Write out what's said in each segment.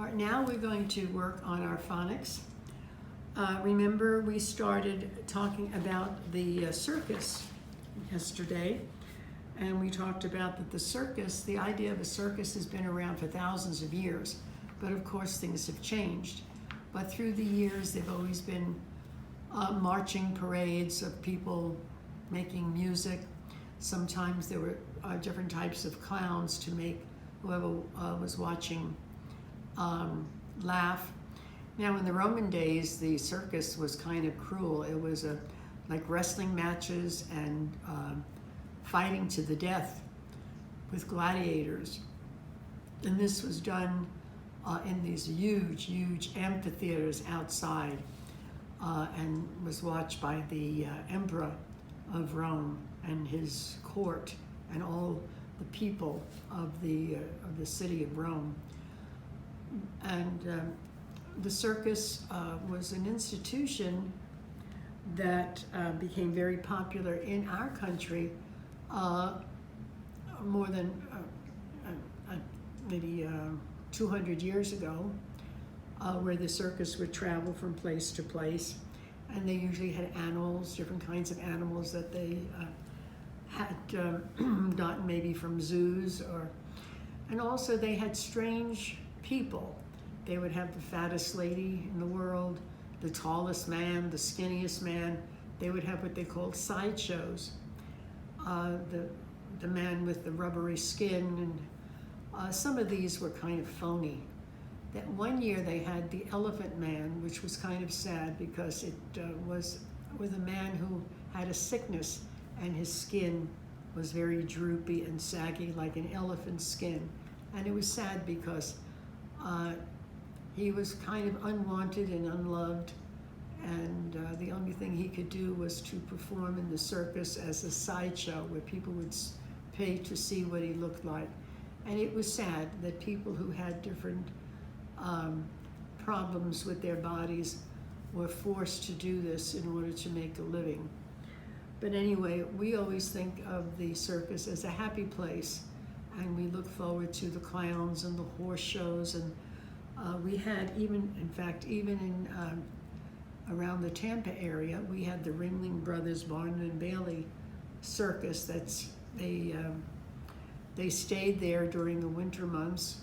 All right, now we're going to work on our phonics. Remember, we started talking about the circus yesterday, and we talked about that the idea of a circus has been around for thousands of years, but of course things have changed. But through the years, they've always been marching parades of people making music. Sometimes there were different types of clowns to make whoever was watching laugh. Now, in the Roman days, the circus was kind of cruel. It was like wrestling matches and fighting to the death with gladiators. And this was done in these huge, huge amphitheaters outside and was watched by the emperor of Rome and his court and all the people of the city of Rome. And the circus was an institution that became very popular in our country more than maybe 200 years ago, where the circus would travel from place to place, and they usually had animals, different kinds of animals that they had gotten maybe from zoos, and also they had strange people. They would have the fattest lady in the world, the tallest man, the skinniest man. They would have what they called sideshows. The man with the rubbery skin, and some of these were kind of phony. That one year they had the Elephant Man, which was kind of sad because it was with a man who had a sickness and his skin was very droopy and saggy like an elephant's skin. And it was sad because he was kind of unwanted and unloved, and the only thing he could do was to perform in the circus as a sideshow where people would pay to see what he looked like. And it was sad that people who had different problems with their bodies were forced to do this in order to make a living. But anyway, we always think of the circus as a happy place, and we look forward to the clowns and the horse shows. And we had even in around the Tampa area, we had the Ringling Brothers Barnum and Bailey circus. They stayed there during the winter months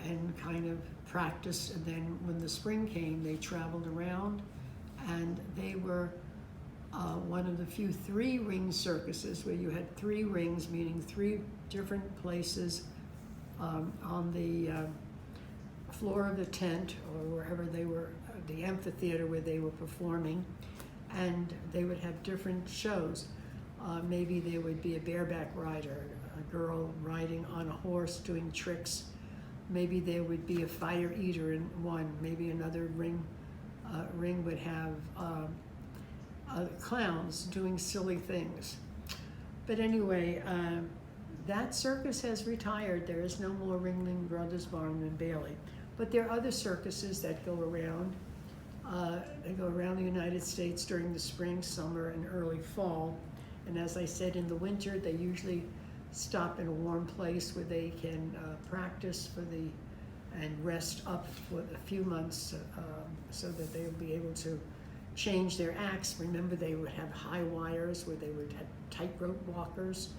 and kind of practiced, and then when the spring came, they traveled around, and they were one of the few three-ring circuses where you had three rings, meaning three different places on the floor of the tent or wherever they were, the amphitheater where they were performing, and they would have different shows. Maybe there would be a bareback rider, a girl riding on a horse doing tricks. Maybe there would be a fire eater in one. Maybe another ring would have clowns doing silly things. But anyway, that circus has retired. There is no more Ringling Brothers Barnum and Bailey. But there are other circuses that go around. They go around the United States during the spring, summer, and early fall. And as I said, in the winter, they usually stop in a warm place where they can practice and rest up for a few months so that they will be able to change their acts. Remember, they would have high wires where they would have tightrope walkers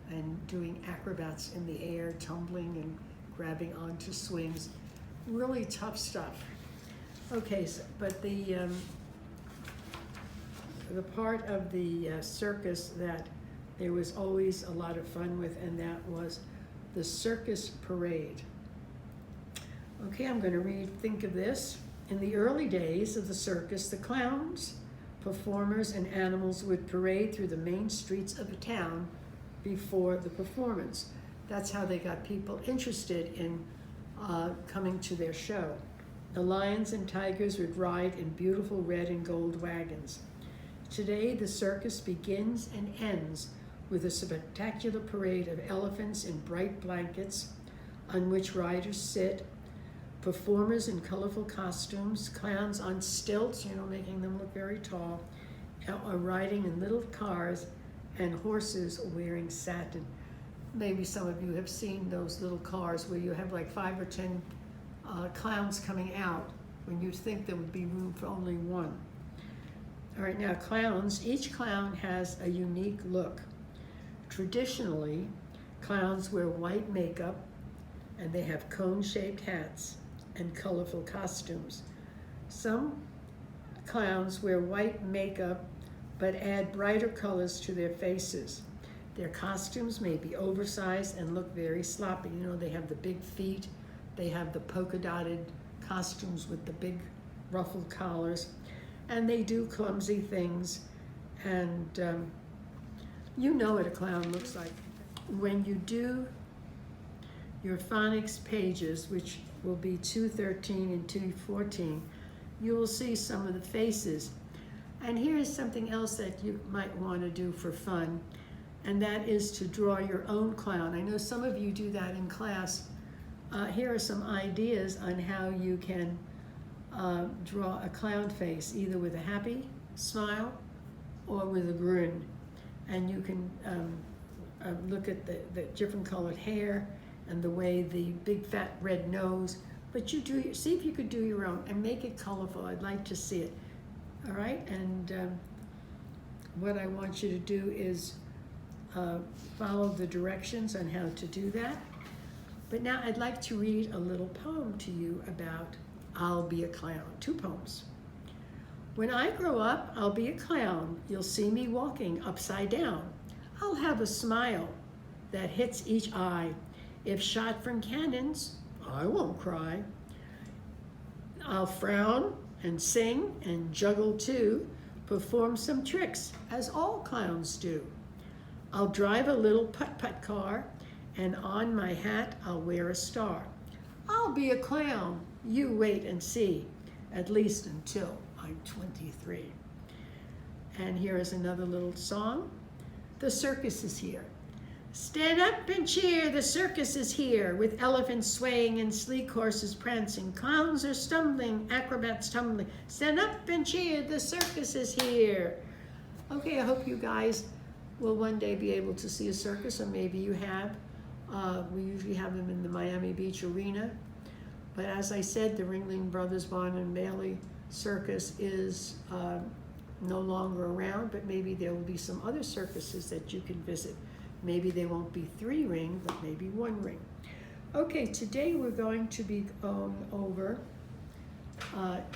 and doing acrobats in the air, tumbling and grabbing onto swings. Really tough stuff. Okay, but the part of the circus that there was always a lot of fun with, and that was the circus parade. Okay, I'm going to think of this. In the early days of the circus, the clowns, performers, and animals would parade through the main streets of a town before the performance. That's how they got people interested in coming to their show. The lions and tigers would ride in beautiful red and gold wagons. Today, the circus begins and ends with a spectacular parade of elephants in bright blankets on which riders sit, performers in colorful costumes, clowns on stilts, making them look very tall, are riding in little cars, and horses wearing satin. Maybe some of you have seen those little cars where you have like 5 or 10 clowns coming out when you think there would be room for only one. All right, now clowns, each clown has a unique look. Traditionally, clowns wear white makeup and they have cone-shaped hats and colorful costumes. Some clowns wear white makeup but add brighter colors to their faces. Their costumes may be oversized and look very sloppy. You know, they have the big feet, they have the polka-dotted costumes with the big ruffled collars, and they do clumsy things, and you know what a clown looks like. When you do your phonics pages, which will be 213 and 214, you will see some of the faces. And here is something else that you might want to do for fun, and that is to draw your own clown. I know some of you do that in class. Here are some ideas on how you can draw a clown face, either with a happy smile or with a grin. And you can look at the different colored hair and the way the big fat red nose. But you do, see if you could do your own and make it colorful. I'd like to see it. All right, and what I want you to do is follow the directions on how to do that. But now I'd like to read a little poem to you about I'll be a clown. 2 poems. When I grow up, I'll be a clown. You'll see me walking upside down. I'll have a smile that hits each eye. If shot from cannons, I won't cry. I'll frown and sing and juggle too, perform some tricks as all clowns do. I'll drive a little putt-putt car, and on my hat I'll wear a star. I'll be a clown, you wait and see, at least until I'm 23. And here is another little song. The circus is here. Stand up and cheer, the circus is here, with elephants swaying and sleek horses prancing. Clowns are stumbling, acrobats tumbling. Stand up and cheer, the circus is here. Okay, I hope you guys will one day be able to see a circus, or maybe you have. We usually have them in the Miami Beach Arena. But as I said, the Ringling Brothers Barnum and Bailey Circus is no longer around, but maybe there will be some other circuses that you can visit. Maybe they won't be 3 ring, but maybe 1 ring. Okay, today we're going to be going over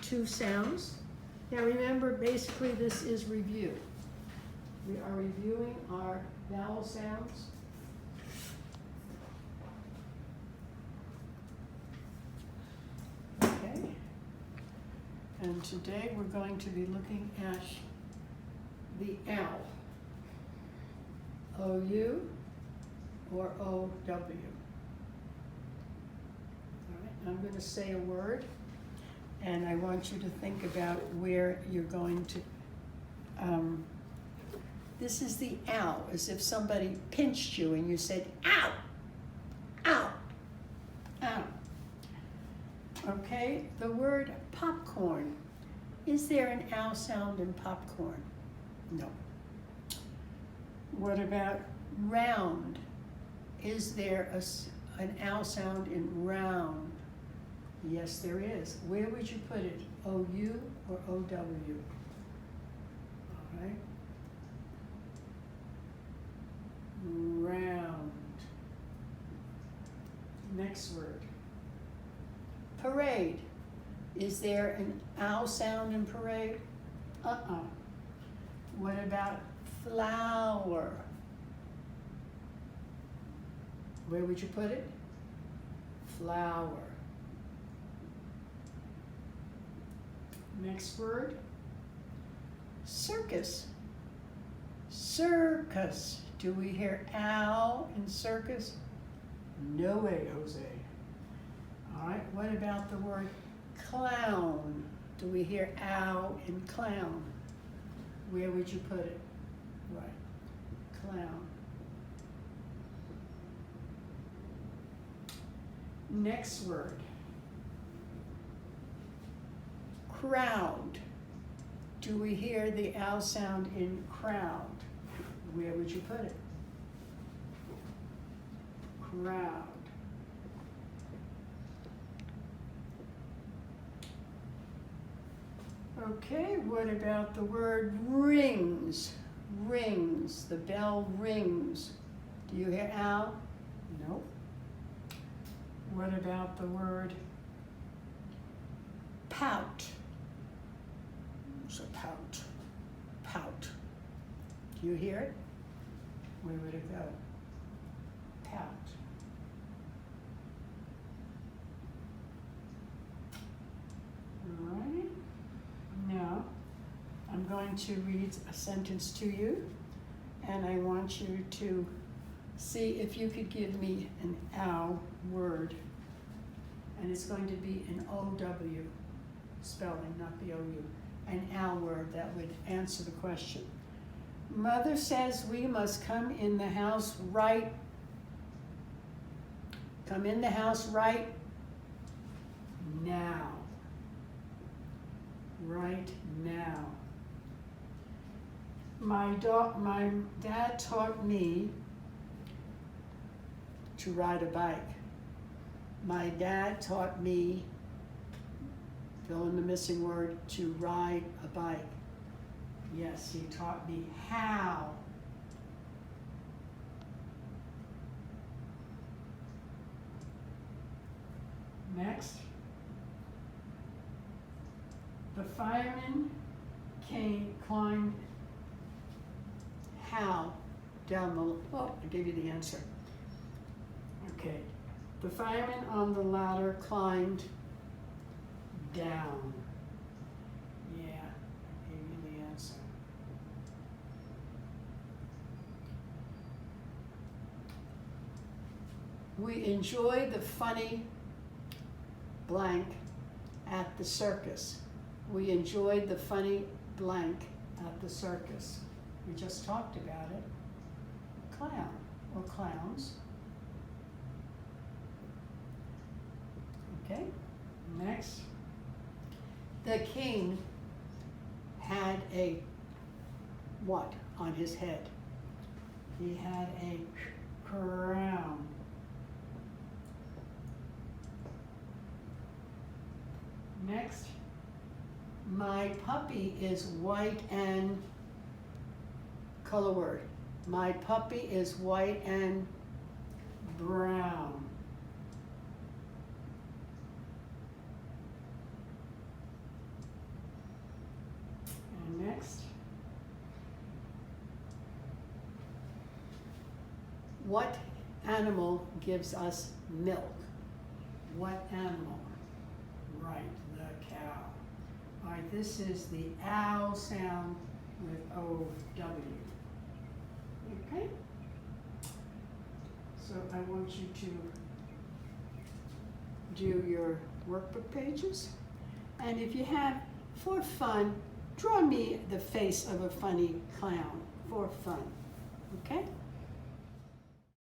2 sounds. Now remember, basically this is review. We are reviewing our vowel sounds. Okay. And today we're going to be looking at the ow. O-U or O-W. All right, I'm going to say a word, and I want you to think about where you're going to, this is the ow, as if somebody pinched you and you said, ow, ow, ow. Okay, the word popcorn. Is there an ow sound in popcorn? No. What about round? Is there an ow sound in round? Yes, there is. Where would you put it? O-U or O-W? All right. Round. Next word. Parade. Is there an ow sound in parade? What about flower? Where would you put it? Flower. Next word. Circus. Circus. Do we hear ow in circus? No way, Jose. All right, what about the word clown? Do we hear ow in clown? Where would you put it? Right, clown. Next word. Crowd. Do we hear the ow sound in crowd? Where would you put it? Crowd. Okay, what about the word rings? Rings, the bell rings. Do you hear ow? No. What about the word pout? It's a pout. Pout. Do you hear it? Where would it go? Pout. All right. Now, I'm going to read a sentence to you, and I want you to see if you could give me an ow word. And it's going to be an O-W spelling, not B-O-U. An ow word that would answer the question. Mother says we must come in the house right. Come in the house right now. Right now. My dad taught me to ride a bike. My dad taught me, fill in the missing word, to ride a bike. Yes, he taught me how. Next. The fireman climbed how down the, oh, I gave you the answer. Okay. The fireman on the ladder climbed down. Yeah, I gave you the answer. We enjoy the funny blank at the circus. We enjoyed the funny blank at the circus. We just talked about it. Clown or clowns. Okay, next. The king had a what on his head? He had a crown. Next. My puppy is white and, color word. My puppy is white and brown. And next. What animal gives us milk? What animal? Right, the cow. All right, this is the ow sound with O-W. Okay? So I want you to do your workbook pages. And if you have, for fun, draw me the face of a funny clown for fun. Okay?